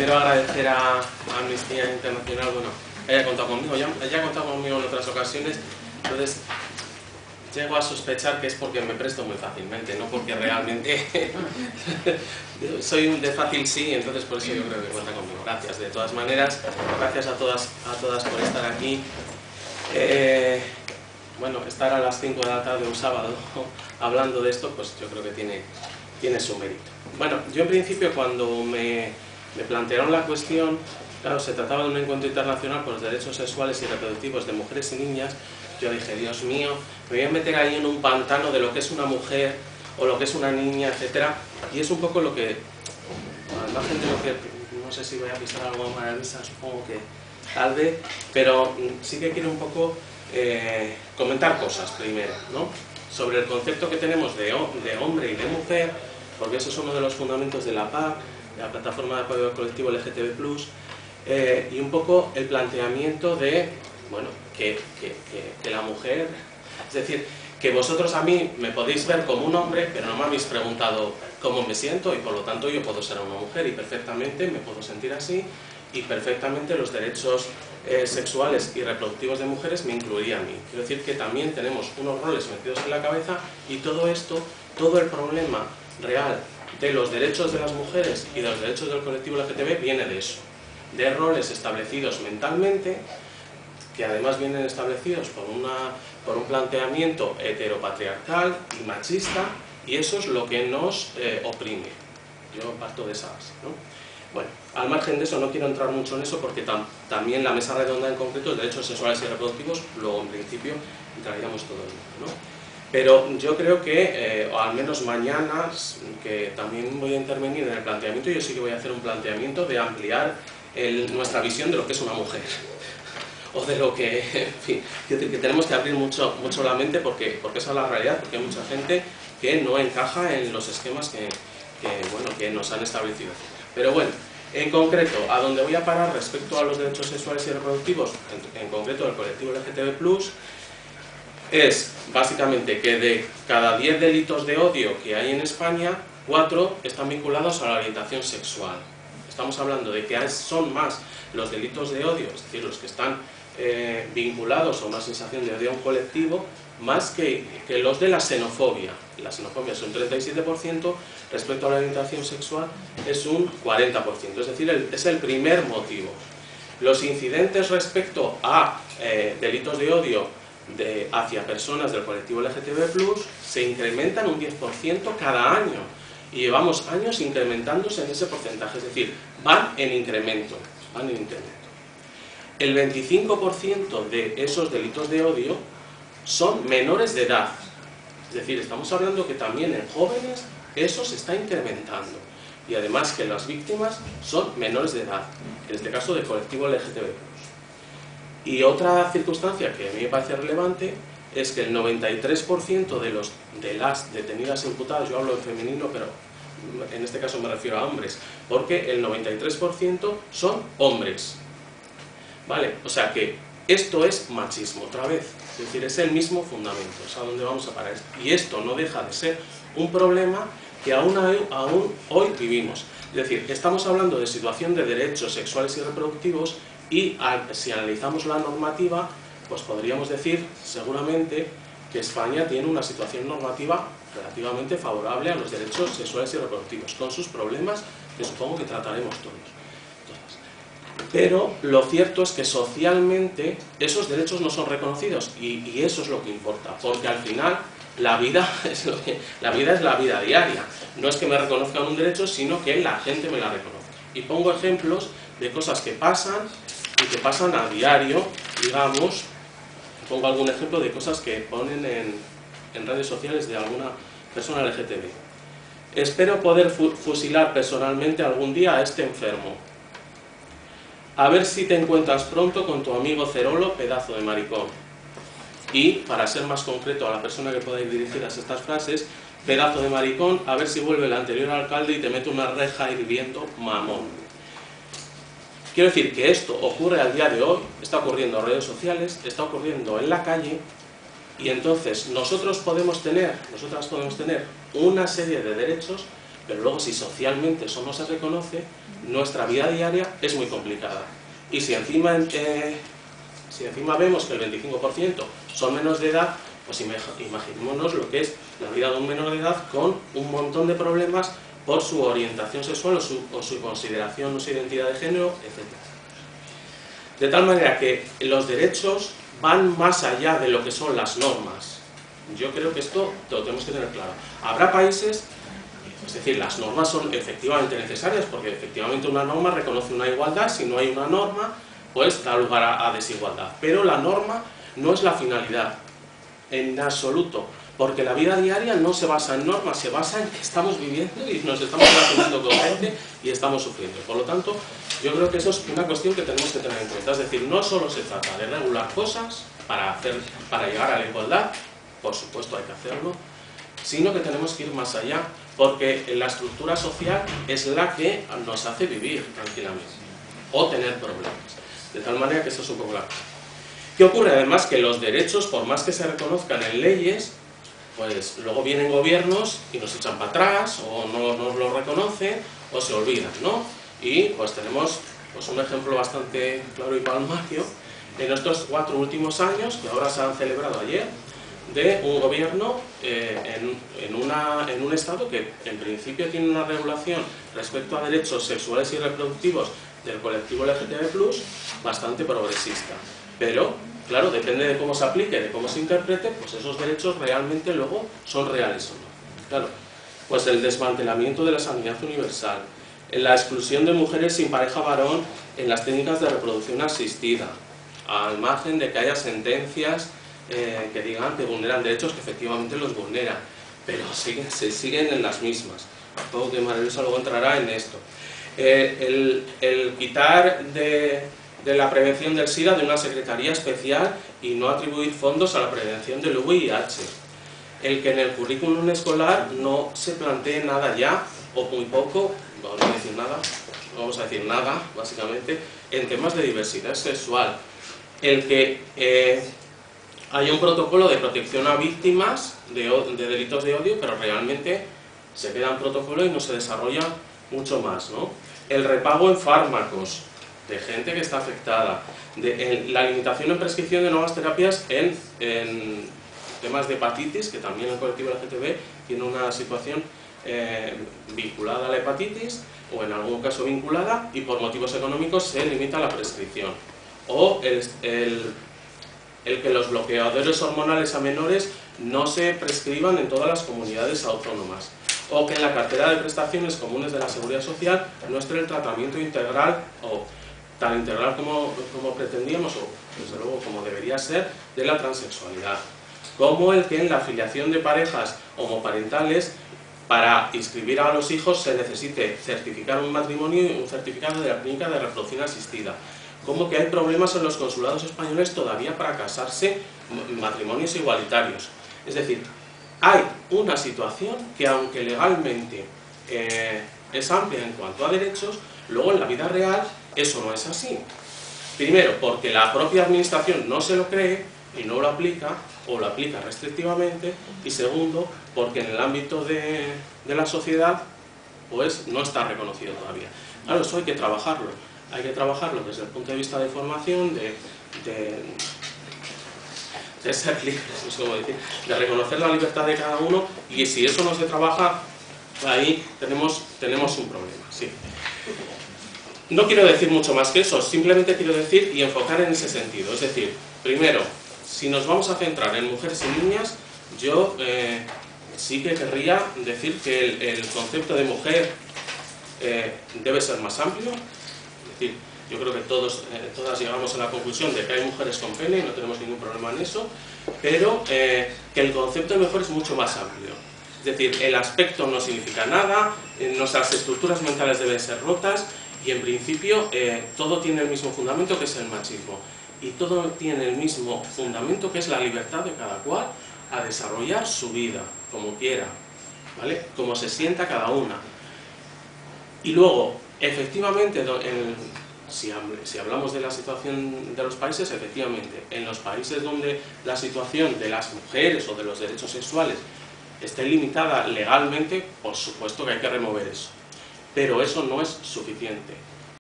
quiero agradecer a Amnistía Internacional, bueno, que haya contado conmigo, ya ha contado conmigo en otras ocasiones, entonces llego a sospechar que es porque me presto muy fácilmente, no porque realmente soy un de fácil sí, entonces por eso yo creo que cuenta conmigo. Gracias, de todas maneras, gracias a todas por estar aquí. Bueno, estar a las 5 de la tarde un sábado hablando de esto, pues yo creo que tiene su mérito. Bueno, yo en principio cuando me plantearon la cuestión, claro, se trataba de un encuentro internacional por los derechos sexuales y reproductivos de mujeres y niñas, yo dije, Dios mío, me voy a meter ahí en un pantano de lo que es una mujer o lo que es una niña, etcétera, y es un poco lo que, al margen de lo que, no sé si voy a pisar algo de maravilla, supongo que tal vez, pero sí que quiero un poco comentar cosas primero, ¿no? Sobre el concepto que tenemos de hombre y de mujer, porque eso es uno de los fundamentos de la PAC, de la plataforma de apoyo colectivo LGTB+, y un poco el planteamiento de, bueno, que la mujer, es decir, que vosotros a mí me podéis ver como un hombre, pero no me habéis preguntado cómo me siento y por lo tanto yo puedo ser una mujer y perfectamente me puedo sentir así y perfectamente los derechos sexuales y reproductivos de mujeres me incluirían a mí. Quiero decir que también tenemos unos roles metidos en la cabeza y todo esto, todo el problema real de los derechos de las mujeres y de los derechos del colectivo LGTB viene de eso, de roles establecidos mentalmente, que además vienen establecidos por un planteamiento heteropatriarcal y machista, y eso es lo que nos oprime. Yo parto de esa base, ¿no? Bueno, al margen de eso no quiero entrar mucho en eso porque también la mesa redonda en concreto de derechos sexuales y reproductivos, luego en principio entraríamos todo el mundo, ¿no? Pero yo creo que, o al menos mañana, que también voy a intervenir en el planteamiento, yo sí que voy a hacer un planteamiento de ampliar nuestra visión de lo que es una mujer. O de lo que, en fin, que tenemos que abrir mucho la mente porque esa es la realidad, porque hay mucha gente que no encaja en los esquemas que nos han establecido. Pero bueno, en concreto, a donde voy a parar respecto a los derechos sexuales y reproductivos, en concreto del colectivo LGTB+, es básicamente que de cada 10 delitos de odio que hay en España, 4 están vinculados a la orientación sexual. Estamos hablando de que son más los delitos de odio, es decir, los que están vinculados a una sensación de odio a un colectivo, más que los de la xenofobia. La xenofobia es un 37%, respecto a la orientación sexual es un 40%, es decir, es el primer motivo. Los incidentes respecto a delitos de odio hacia personas del colectivo LGTB+, se incrementan un 10% cada año. Y llevamos años incrementándose en ese porcentaje, es decir, van en incremento. El 25% de esos delitos de odio son menores de edad. Es decir, estamos hablando que también en jóvenes eso se está incrementando. Y además que las víctimas son menores de edad, en este caso del colectivo LGTB+. Y otra circunstancia que a mí me parece relevante es que el 93% de las detenidas imputadas, yo hablo en femenino, pero en este caso me refiero a hombres, porque el 93% son hombres. ¿Vale? O sea que esto es machismo, otra vez. Es decir, es el mismo fundamento, es a donde vamos a parar. Y esto no deja de ser un problema que aún hoy vivimos. Es decir, estamos hablando de situación de derechos sexuales y reproductivos y si analizamos la normativa, pues podríamos decir seguramente que España tiene una situación normativa relativamente favorable a los derechos sexuales y reproductivos, con sus problemas que supongo que trataremos todos. Pero lo cierto es que socialmente esos derechos no son reconocidos y eso es lo que importa, porque al final la vida es la vida diaria. No es que me reconozcan un derecho, sino que la gente me la reconoce. Y pongo ejemplos de cosas que pasan y que pasan a diario, digamos. Pongo algún ejemplo de cosas que ponen en redes sociales de alguna persona LGTB. Espero poder fusilar personalmente algún día a este enfermo. A ver si te encuentras pronto con tu amigo Cerolo, pedazo de maricón. Y, para ser más concreto a la persona que pueda ir dirigidas estas frases, pedazo de maricón, a ver si vuelve el anterior alcalde y te mete una reja hirviendo, mamón. Quiero decir que esto ocurre al día de hoy, está ocurriendo en redes sociales, está ocurriendo en la calle, y entonces nosotras podemos tener una serie de derechos pero luego si socialmente eso no se reconoce, nuestra vida diaria es muy complicada. Y si encima vemos que el 25% son menores de edad, pues imaginémonos lo que es la vida de un menor de edad con un montón de problemas por su orientación sexual o su consideración o su identidad de género, etc. De tal manera que los derechos van más allá de lo que son las normas. Yo creo que esto lo tenemos que tener claro. Habrá países, es decir, las normas son efectivamente necesarias, porque efectivamente una norma reconoce una igualdad. Si no hay una norma, pues da lugar a desigualdad. Pero la norma no es la finalidad, en absoluto, porque la vida diaria no se basa en normas, se basa en que estamos viviendo y nos estamos relacionando con gente y estamos sufriendo. Por lo tanto, yo creo que eso es una cuestión que tenemos que tener en cuenta. Es decir, no solo se trata de regular cosas para llegar a la igualdad, por supuesto hay que hacerlo, sino que tenemos que ir más allá, porque la estructura social es la que nos hace vivir tranquilamente o tener problemas. De tal manera que eso es un poco la cosa. ¿Qué ocurre? Además que los derechos, por más que se reconozcan en leyes, pues luego vienen gobiernos y nos echan para atrás, o no nos lo reconocen, o se olvidan, ¿no? Y pues tenemos pues, un ejemplo bastante claro y palmario en estos 4 últimos años, que ahora se han celebrado ayer, de un gobierno en un estado que en principio tiene una regulación respecto a derechos sexuales y reproductivos del colectivo LGTB+, bastante progresista. Pero, claro, depende de cómo se aplique, de cómo se interprete, pues esos derechos realmente luego son reales o no. Claro, pues el desmantelamiento de la sanidad universal, la exclusión de mujeres sin pareja varón en las técnicas de reproducción asistida, al margen de que haya sentencias que digan que vulneran derechos, que efectivamente los vulneran, pero se siguen en las mismas. Supongo que María luego entrará en esto. El quitar de la prevención del SIDA de una secretaría especial y no atribuir fondos a la prevención del VIH. El que en el currículum escolar no se plantee nada ya, o muy poco, vamos a decir nada, básicamente, en temas de diversidad sexual. El que haya un protocolo de protección a víctimas de delitos de odio, pero realmente se queda en protocolo y no se desarrolla mucho más, ¿no? El repago en fármacos de gente que está afectada, la limitación en prescripción de nuevas terapias en temas de hepatitis, que también el colectivo LGTB tiene una situación vinculada a la hepatitis, o en algún caso vinculada, y por motivos económicos se limita la prescripción. O el que los bloqueadores hormonales a menores no se prescriban en todas las comunidades autónomas. O que en la cartera de prestaciones comunes de la Seguridad Social no esté el tratamiento integral, o tan integral como pretendíamos, o desde luego como debería ser, de la transexualidad. Como el que en la afiliación de parejas homoparentales, para inscribir a los hijos se necesite certificar un matrimonio y un certificado de la clínica de reproducción asistida. Como que hay problemas en los consulados españoles todavía para casarse matrimonios igualitarios. Es decir, hay una situación que aunque legalmente es amplia en cuanto a derechos, luego en la vida real eso no es así. Primero, porque la propia administración no se lo cree y no lo aplica, o lo aplica restrictivamente, y segundo, porque en el ámbito de la sociedad pues no está reconocido todavía. Claro, eso hay que trabajarlo desde el punto de vista de formación, de ser libres, no sé cómo decir, de reconocer la libertad de cada uno, y si eso no se trabaja, ahí tenemos un problema, sí. No quiero decir mucho más que eso, simplemente quiero decir y enfocar en ese sentido. Es decir, primero, si nos vamos a centrar en mujeres y niñas, yo sí que querría decir que el concepto de mujer debe ser más amplio. Es decir, yo creo que todas llegamos a la conclusión de que hay mujeres con pene y no tenemos ningún problema en eso, pero que el concepto de mujer es mucho más amplio. Es decir, el aspecto no significa nada, nuestras estructuras mentales deben ser rotas, y en principio todo tiene el mismo fundamento, que es el machismo, y todo tiene el mismo fundamento, que es la libertad de cada cual a desarrollar su vida como quiera, ¿vale? Como se sienta cada una. Y luego, efectivamente, si hablamos de la situación de los países, efectivamente, en los países donde la situación de las mujeres o de los derechos sexuales esté limitada legalmente, por supuesto que hay que remover eso. Pero eso no es suficiente.